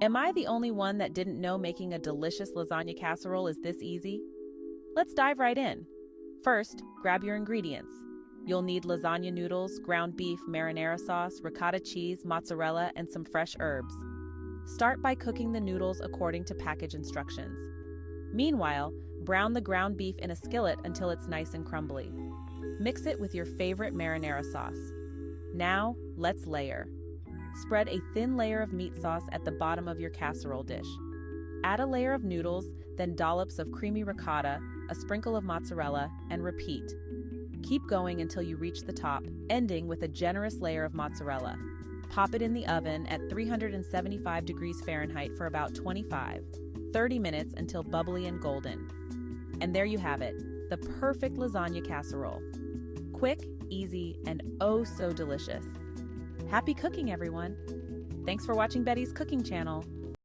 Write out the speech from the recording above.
Am I the only one that didn't know making a delicious lasagna casserole is this easy? Let's dive right in. First, grab your ingredients. You'll need lasagna noodles, ground beef, marinara sauce, ricotta cheese, mozzarella, and some fresh herbs. Start by cooking the noodles according to package instructions. Meanwhile, brown the ground beef in a skillet until it's nice and crumbly. Mix it with your favorite marinara sauce. Now, let's layer. Spread a thin layer of meat sauce at the bottom of your casserole dish. Add a layer of noodles, then dollops of creamy ricotta, a sprinkle of mozzarella, and repeat. Keep going until you reach the top, ending with a generous layer of mozzarella. Pop it in the oven at 375 degrees Fahrenheit for about 25-30 minutes until bubbly and golden. And there you have it, the perfect lasagna casserole. Quick, easy, and oh so delicious. Happy cooking, everyone! Thanks for watching Betty's cooking channel.